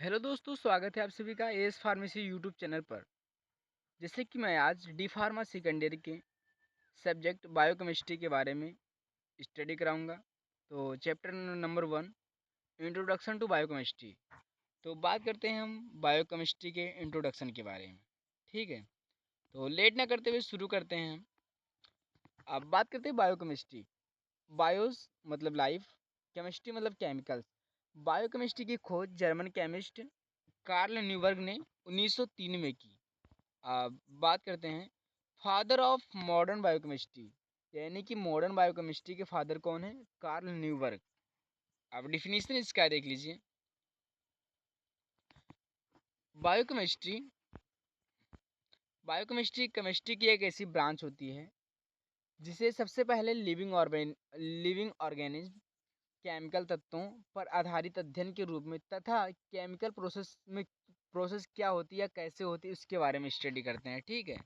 Hello दोस्तों, स्वागत है आप सभी का एस फार्मेसी यूट्यूब चैनल पर। जैसे कि मैं आज डी फार्मा सेकेंड ईयर के सब्जेक्ट बायोकेमिस्ट्री के बारे में स्टडी कराऊंगा। तो chapter number 1, introduction to biochemistry. तो बात करते हैं हम बायोकेमिस्ट्री के इंट्रोडक्शन के बारे में। ठीक है, तो लेट ना करते हुए शुरू करते हैं हम। अब बात करते हैं बायोकेमिस्ट्री। बायोस मतलब लाइफ, केमिस्ट्री मतलब केमिकल्स। बायोकेमिस्ट्री की खोज जर्मन केमिस्ट कार्ल न्यूबर्ग ने 1903 में की। बात करते हैं फादर ऑफ मॉडर्न बायोकेमिस्ट्री, यानी कि मॉडर्न बायोकेमिस्ट्री के फादर कौन है? Karl Newberg. आप डिफिनीशन इसका देख लीजिए। बायोकेमिस्ट्री बायोकेमिस्ट्री केमिस्ट्री की एक ऐसी ब्रांच होती है जिसे सबसे पहले लिविंग ऑर्गेनिज्म, केमिकल तत्वों पर आधारित अध्ययन के रूप में तथा केमिकल प्रोसेस क्या होती है या कैसे होती है उसके बारे में स्टडी करते हैं। ठीक है,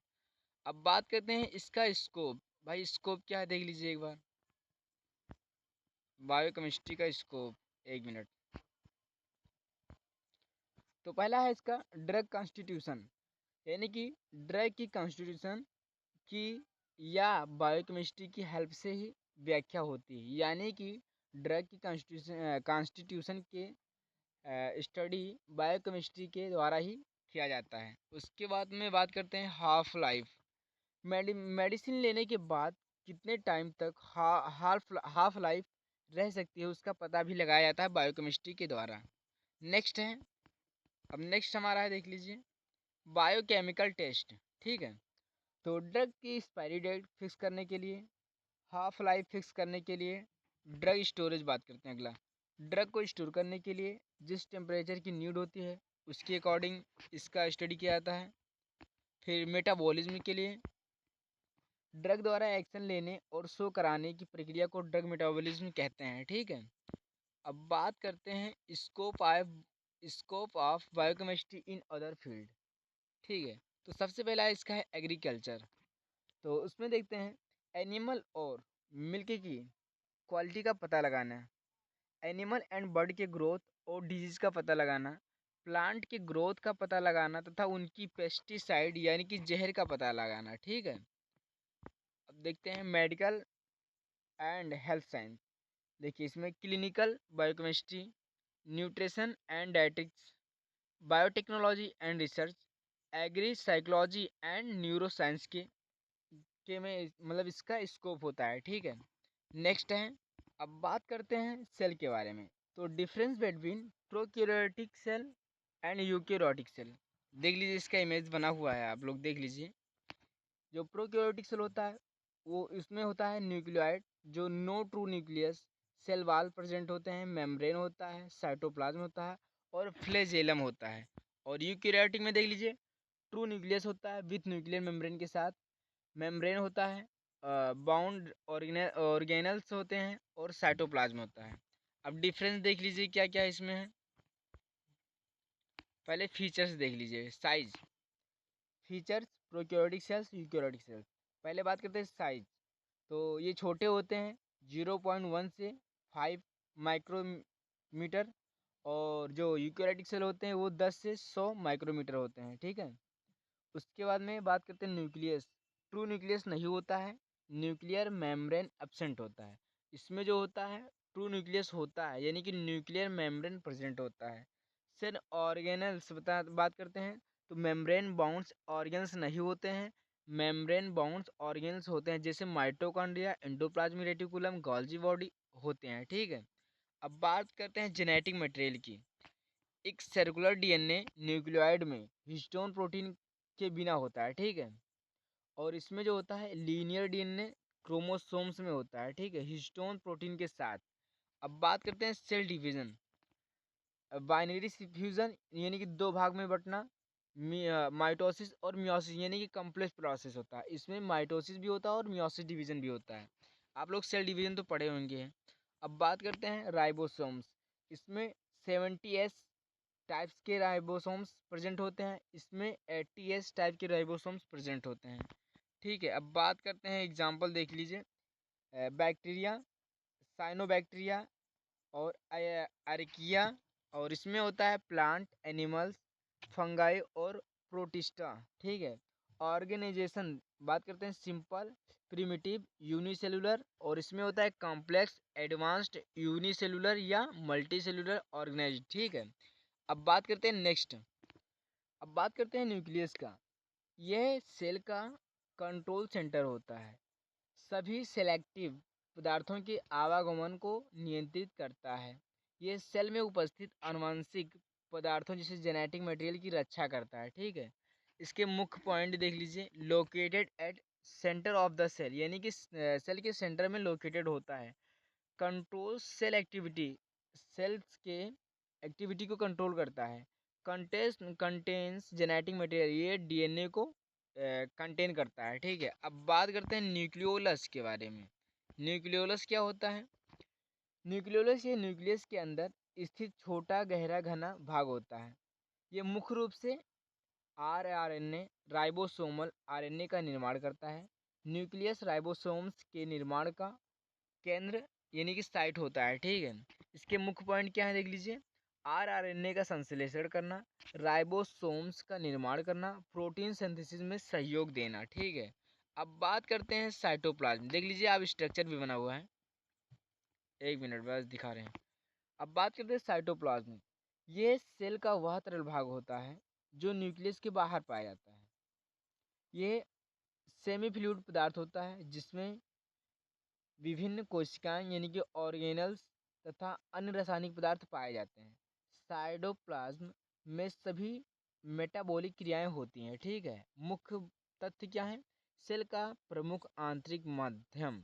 अब बात करते हैं इसका स्कोप। भाई स्कोप क्या है देख लीजिए एक बार। बायोकेमिस्ट्री का स्कोप, एक मिनट। तो पहला है इसका ड्रग कॉन्स्टिट्यूशन, यानी कि ड्रग की कॉन्स्टिट्यूशन की या बायोकेमिस्ट्री की हेल्प से ही व्याख्या होती है, यानी कि ड्रग की कॉन्स्टिट्यूशन के स्टडी बायोकेमिस्ट्री के द्वारा ही किया जाता है। उसके बाद में बात करते हैं हाफ लाइफ। मेडिसिन लेने के बाद कितने टाइम तक हाफ लाइफ रह सकती है उसका पता भी लगाया जाता है बायोकेमिस्ट्री के द्वारा। नेक्स्ट है, अब नेक्स्ट हमारा है देख लीजिए बायोकेमिकल टेस्ट। ठीक है, तो ड्रग की एक्सपायरी डेट फिक्स करने के लिए, हाफ लाइफ फिक्स करने के लिए, ड्रग स्टोरेज बात करते हैं अगला। ड्रग को स्टोर करने के लिए जिस टेम्परेचर की नीड होती है उसके अकॉर्डिंग इसका स्टडी किया जाता है। फिर मेटाबॉलिज्म के लिए ड्रग द्वारा एक्शन लेने और शो कराने की प्रक्रिया को ड्रग मेटाबॉलिज्म कहते हैं। ठीक है, अब बात करते हैं scope of biochemistry in other field. ठीक है, तो सबसे पहला इसका है एग्रीकल्चर। तो उसमें देखते हैं एनिमल और मिल्क की क्वालिटी का पता लगाना, एनिमल एंड बर्ड के ग्रोथ और डिजीज का पता लगाना, प्लांट के ग्रोथ का पता लगाना तथा उनकी पेस्टिसाइड यानी कि जहर का पता लगाना। ठीक है, अब देखते हैं मेडिकल एंड हेल्थ साइंस। देखिए इसमें clinical biochemistry, nutrition and dietetics, biotechnology and research, agri psychology and neuro science के में मतलब इसका स्कोप होता है। ठीक है, नेक्स्ट है, अब बात करते हैं सेल के बारे में। तो difference between prokaryotic cell and eukaryotic cell. देख लीजिए इसका इमेज बना हुआ है, आप लोग देख लीजिए। जो प्रोकैरियोटिक सेल होता है वो इसमें होता है न्यूक्लियोइड, जो no true nucleus, cell wall present होते हैं, मेम्ब्रेन होता है, साइटोप्लाज्म होता है और फ्लैजेलम होता है। और यूकैरियोटिक में देख लीजिए ट्रू न्यूक्लियस होता है विथ न्यूक्लियर मेम्ब्रेन के साथ, मेम्ब्रेन होता है, बाउंड ऑर्गेनल्स होते हैं और साइटोप्लाज्म होता है। अब डिफरेंस देख लीजिए क्या क्या इसमें है। पहले फीचर्स देख लीजिए। Size, features prokaryotic cells, eukaryotic cells. पहले बात करते हैं साइज। तो ये छोटे होते हैं 0.1 से 5 माइक्रोमीटर, और जो यूकैरियोटिक सेल होते हैं वो 10 से 100 माइक्रोमीटर होते हैं। ठीक है, उसके बाद में बात करते हैं न्यूक्लियस। ट्रू न्यूक्लियस नहीं होता है, न्यूक्लियर मेम्ब्रेन एब्सेंट होता है। इसमें जो होता है ट्रू न्यूक्लियस होता है, यानी कि न्यूक्लियर मेम्ब्रेन प्रेजेंट होता है। सेल ऑर्गेनल्स बात करते हैं, तो मेम्ब्रेन बाउंड्स ऑर्गेन्स नहीं होते हैं, मेम्ब्रेन बाउंड्स ऑर्गेन्स होते हैं जैसे mitochondria, endoplasmic reticulum, Golgi body होते हैं। ठीक है, अब बात करते हैं जेनेटिक मटेरियल की। एक सर्कुलर डीएनए न्यूक्लियोइड में हिस्टोन प्रोटीन के बिना होता है। ठीक है, और इसमें जो होता है लीनियर डीएनए क्रोमोसोम्स में होता है। ठीक है, हिस्टोन प्रोटीन के साथ। अब बात करते हैं सेल डिवीजन। बाइनरी फ्यूजन यानी कि दो भाग में बंटना, माइटोसिस और मियोसिस यानी कि कम्प्लेक्स प्रोसेस होता है। इसमें माइटोसिस भी होता है और मियोसिस डिवीजन भी होता है। आप लोग सेल डिवीजन तो पढ़े होंगे। अब बात करते हैं राइबोसोम्स। इसमें 70S टाइप्स के राइबोसोम्स प्रेजेंट होते हैं, इसमें 80S टाइप के राइबोसोम्स प्रेजेंट होते हैं। ठीक है, अब बात करते हैं एग्जाम्पल देख लीजिए। बैक्टीरिया, साइनोबैक्टीरिया और आर्किया और इसमें होता है प्लांट, एनिमल्स, फंगाई और प्रोटिस्टा। ठीक है। ऑर्गेनाइजेशन बात करते हैं सिंपल, प्रिमिटिव, यूनिसेलुलर, और इसमें होता है कॉम्प्लेक्स, एडवांस्ड, यूनिसेलुलर या मल्टीसेलुलर ऑर्गेनाइज। ठीक है। अब बात करते हैं नेक्स्ट, अब बात करते हैं न्यूक्लियस का। यह सेल का कंट्रोल सेंटर होता है, सभी सेलेक्टिव पदार्थों के आवागमन को नियंत्रित करता है। ये सेल में उपस्थित आनुवंशिक पदार्थों जैसे जेनेटिक मटेरियल की रक्षा करता है। ठीक है। इसके मुख्य पॉइंट देख लीजिए। Located at centre of the cell, यानी कि सेल के सेंटर में लोकेटेड होता है। कंट्रोल सेल एक्टिविटी, सेल्स के एक्टिविटी को कंट्रोल करता है। कंटेन्स जेनेटिक मटेरियल, ये डीएनए को कंटेन करता है। ठीक है। अब बात करते हैं न्यूक्लियोलस के बारे में। न्यूक्लियोलस क्या होता है? न्यूक्लियोलस ये न्यूक्लियस के अंदर स्थित छोटा गहरा घना भाग होता है। ये मुख्य रूप से आरएनए, राइबोसोमल आरएनए का निर्माण करता है। न्यूक्लियस राइबोसोम्स के निर्माण का केंद्र यानी कि साइट होता है। ठीक है। इसके मुख्य पॉइंट क्या है देख लीजिए। आरएनए का संश्लेषण करना, राइबोसोम्स का निर्माण करना, प्रोटीन सिंथेसिस में सहयोग देना। ठीक है। अब बात करते हैं साइटोप्लाज्म। देख लीजिए आप स्ट्रक्चर भी बना हुआ है, एक मिनट बस दिखा रहे हैं। अब बात करते हैं साइटोप्लाज्म। ये सेल का वह तरल भाग होता है जो न्यूक्लियस के बाहर पाया जाता है। ये सेमी फ्लूइड पदार्थ होता है जिसमें विभिन्न कोशिकाएं यानी कि ऑर्गेनल्स तथा अन्य रासायनिक पदार्थ पाए जाते हैं। साइटोप्लाज्म में सभी मेटाबॉलिक क्रियाएं होती हैं। ठीक है। मुख्य तथ्य क्या है? सेल का प्रमुख आंतरिक माध्यम,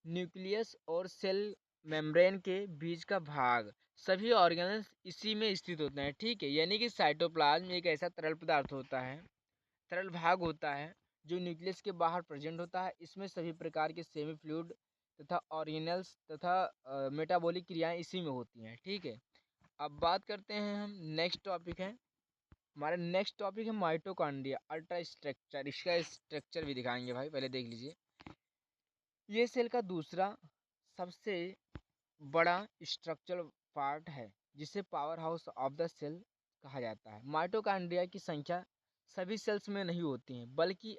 न्यूक्लियस और सेल मेम्ब्रेन के बीच का भाग, सभी ऑर्गेनल्स इसी में स्थित होते हैं। ठीक है। यानी कि साइटोप्लाज्म एक ऐसा तरल पदार्थ होता है, तरल भाग होता है जो न्यूक्लियस के बाहर प्रेजेंट होता है। इसमें सभी प्रकार के सेमी फ्लूइड तथा ऑर्गेनल्स तथा मेटाबॉलिक क्रियाएं इसी में होती हैं। ठीक है। अब बात करते हैं हम, नेक्स्ट टॉपिक है हमारा, नेक्स्ट टॉपिक है माइटोकॉन्ड्रिया अल्ट्रा स्ट्रक्चर। इसका स्ट्रक्चर भी दिखाएंगे भाई, पहले देख लीजिए। ये सेल का दूसरा सबसे बड़ा स्ट्रक्चरल पार्ट है जिसे power house of the cell कहा जाता है। माइटोकॉन्ड्रिया की संख्या सभी सेल्स में नहीं होती है, बल्कि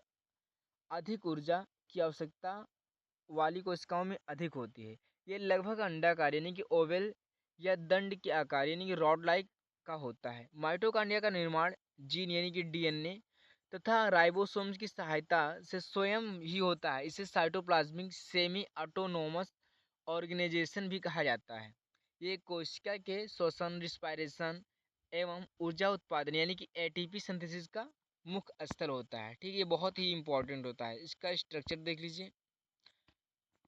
अधिक ऊर्जा की आवश्यकता वाली कोशिकाओं में अधिक होती है। ये लगभग अंडाकार यानी कि ओवल या दंड के आकार यानी कि रॉड लाइक का होता है। माइटोकॉन्ड्रिया का निर्माण जीन यानी कि डीएनए तथा राइबोसोम्स की सहायता से स्वयं ही होता है। इसे साइटोप्लाज्मिक सेमी ऑटोनोमस ऑर्गेनाइजेशन भी कहा जाता है। ये कोशिका के श्वसन, रिस्पायरेशन एवं ऊर्जा उत्पादन यानी कि एटीपी सिंथेसिस का मुख्य स्थल होता है। ठीक है। ये बहुत ही इंपॉर्टेंट होता है। इसका स्ट्रक्चर देख लीजिए।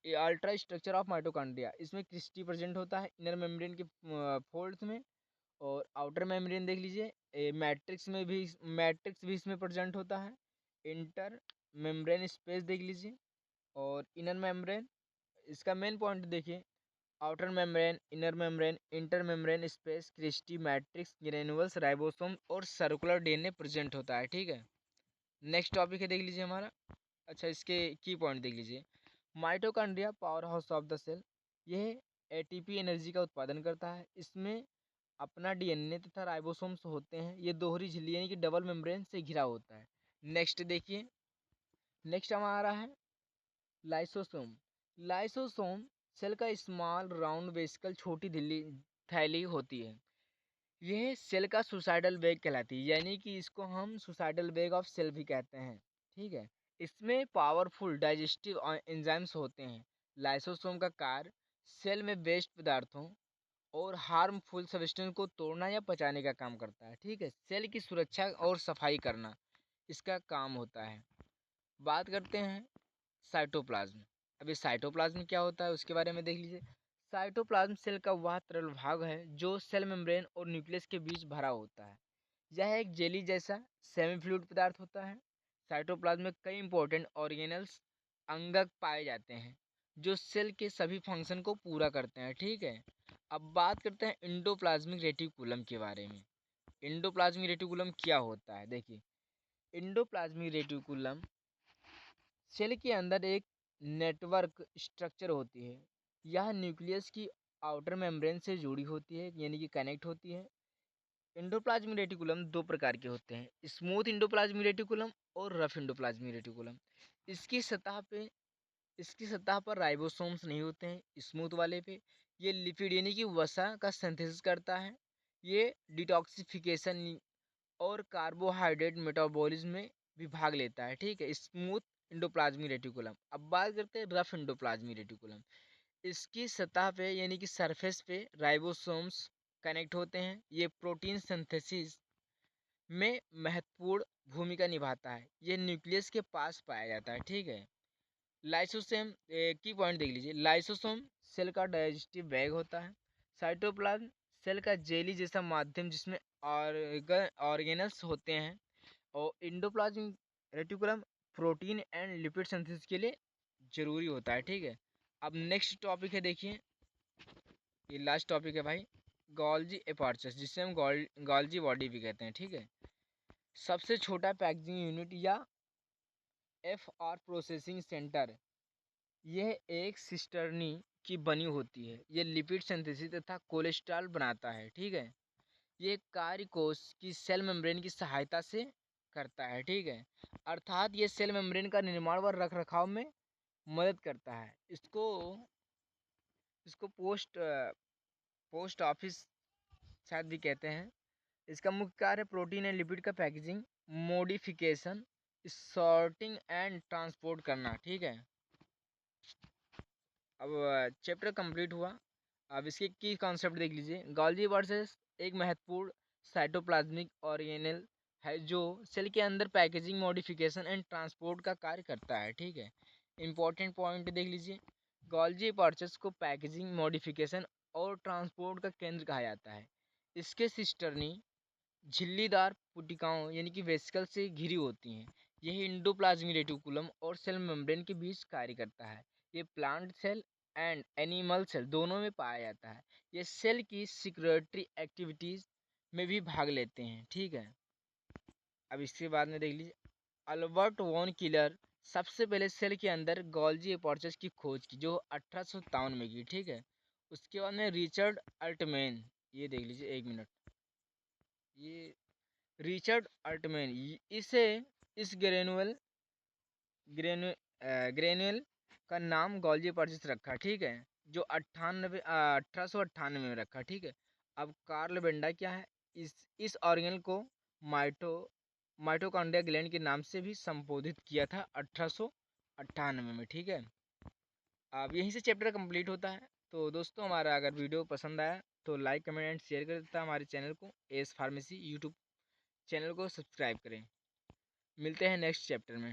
ये अल्ट्रा स्ट्रक्चर ऑफ माइटोकॉन्ड्रिया, इसमें क्रिस्टी प्रेजेंट होता है इनर मेम्ब्रेन के फोल्ड्स में, और आउटर मेम्ब्रेन देख लीजिए। मैट्रिक्स भी इसमें प्रेजेंट होता है। इंटर मेम्ब्रेन स्पेस देख लीजिए और इनर मेम्ब्रेन। इसका मेन पॉइंट देखिए, outer membrane, inner membrane, inter membrane space, cristae, matrix, granules, ribosome और सर्कुलर डीएनए प्रेजेंट होता है। ठीक है। नेक्स्ट टॉपिक है देख लीजिए हमारा। अच्छा, इसके की पॉइंट देख लीजिए। Mitochondria power house of the cell, यह एटीपी एनर्जी का उत्पादन करता है। इसमें अपना डीएनए तथा राइबोसोम्स होते हैं। ये दोहरी झिल्ली यानी कि डबल मेम्ब्रेन से घिरा होता है। नेक्स्ट देखिए, नेक्स्ट हमारा है लाइसोसोम। लाइसोसोम सेल का स्मॉल राउंड वेसिकल छोटी झिल्ली थैली होती है। यह सेल का सुसाइडल बैग कहलाती है, यानी कि इसको हम सुसाइडल बैग ऑफ सेल भी कहते हैं। ठीक है। इसमें पावरफुल डाइजेस्टिव एंजाइम्स होते हैं। लाइसोसोम का कार्य सेल में वेस्ट पदार्थों और हार्मफुल सब्सटेंस को तोड़ना या पचाने का काम करता है। ठीक है। सेल की सुरक्षा और सफाई करना इसका काम होता है। बात करते हैं साइटोप्लाज्म। अभी साइटोप्लाज्म क्या होता है उसके बारे में देख लीजिए। साइटोप्लाज्म सेल का वह तरल भाग है जो सेल मेम्ब्रेन और न्यूक्लियस के बीच भरा होता है। यह एक जेली जैसा सेमी फ्लूइड पदार्थ होता है। साइटोप्लाज्म में कई इंपॉर्टेंट ऑर्गेनल्स, अंगक पाए जाते हैं जो सेल के सभी फंक्शन को पूरा करते हैं। ठीक है। अब बात करते हैं इंडोप्लाज्मिक रेटिकुलम के बारे में। इंडोप्लाज्मिक रेटिकुलम क्या होता है देखिए। इंडोप्लाज्मिक रेटिकुलम सेल के अंदर एक नेटवर्क स्ट्रक्चर होती है। यह न्यूक्लियस की आउटर मेम्ब्रेन से जुड़ी होती है यानी कि कनेक्ट होती है। एंडोप्लाज्मिक रेटिकुलम दो प्रकार के होते हैं, स्मूथ एंडोप्लाज्मिक रेटिकुलम और रफ एंडोप्लाज्मिक रेटिकुलम। इसकी सतह पे इसकी सतह पर राइबोसोम्स नहीं होते हैं, स्मूथ वाले पे ये लिपिड यानी कि वसा का सिंथेसिस करता है। ये डिटॉक्सिफिकेशन और कार्बोहाइड्रेट मेटाबॉलिज्म में भी भाग लेता है, ठीक है, स्मूथ एंडोप्लाज्मिक रेटिकुलम। अब बात करते हैं रफ एंडोप्लाज्मिक रेटिकुलम। इसकी सतह पे यानी कि सरफेस पे राइबोसोम्स कनेक्ट होते हैं। ये प्रोटीन सिंथेसिस में महत्वपूर्ण भूमिका निभाता है। ये न्यूक्लियस के पास पाया जाता है, ठीक है। लाइसोसोम की पॉइंट देख लीजिए। लाइसोसोम सेल का डाइजेस्टिव बैग होता है। साइटोप्लाज्म सेल का जेली जैसा माध्यम जिसमें ऑर्गेनल्स होते हैं। और endoplasmic reticulum protein and lipid synthesis के लिए जरूरी होता है, ठीक है। अब नेक्स्ट टॉपिक है, देखिए ये लास्ट टॉपिक है भाई, गोल्जी एपर्चर, जिसे हम गोल्जी बॉडी भी कहते हैं, ठीक है। सबसे छोटा पैकेजिंग यूनिट या FR प्रोसेसिंग सेंटर, यह एक सिस्टर्नी की बनी होती है। यह लिपिड सिंथेसिस तथा कोलेस्ट्रॉल बनाता है, ठीक है। ये कार्य कोश की सेल मेम्ब्रेन की सहायता से करता है, ठीक है। अर्थात ये सेल मेम्ब्रेन का निर्माण व रखरखाव में मदद करता है। इसको इसको पोस्ट ऑफिस शायद भी कहते हैं। इसका मुख्य कार्य प्रोटीन एंड लिपिड का packaging, modification, sorting and transport करना, ठीक है। अब चैप्टर कंप्लीट हुआ। अब इसके की कॉन्सेप्ट देख लीजिए। गोल्जी वर्सेस एक महत्वपूर्ण साइटोप्लाज्मिक ऑर्गेनेल है जो सेल के अंदर पैकेजिंग, मॉडिफिकेशन एंड ट्रांसपोर्ट का कार्य करता है, ठीक है। इंपॉर्टेंट पॉइंट देख लीजिए। गोल्जी पर्चेस को पैकेजिंग, मॉडिफिकेशन और ट्रांसपोर्ट का केंद्र कहा जाता है। इसके सिस्टर्नी झिल्लीदार पुटिकाओं यानी कि वेसिकल से घिरी होती हैं। यही एंडोप्लाज्मिक रेटिकुलम और सेल मेम्ब्रेन के बीच कार्य करता है। ये plant cell and animal cell दोनों में पाया जाता है। ये सेल की सिक्योरिटी एक्टिविटीज में भी भाग लेते हैं, ठीक है। अब इसके बाद में देख लीजिए। अल्बर्ट वॉन किलर सबसे पहले सेल के अंदर गोल्जी एपर्चर की खोज की, जो 1857 में की, ठीक है। उसके बाद में रिचर्ड अल्टमैन, ये देख लीजिए, एक मिनट, ये रिचर्ड अल्टमैन इसे इस ग्रेनुअल का नाम गोल्जी पर्चिस रखा, ठीक है, जो 1898 में रखा, ठीक है। अब कार्ल बेंडा क्या है, इस ऑर्गेनल को माइटोकॉन्ड्रिया ग्लैंड के नाम से भी संबोधित किया था 1898 में, ठीक है। अब यहीं से चैप्टर कंप्लीट होता है। तो दोस्तों, हमारा अगर वीडियो पसंद आया तो लाइक, कमेंट एंड शेयर कर देता। हमारे चैनल को एस फार्मेसी यूट्यूब चैनल को सब्सक्राइब करें। मिलते हैं नेक्स्ट चैप्टर में।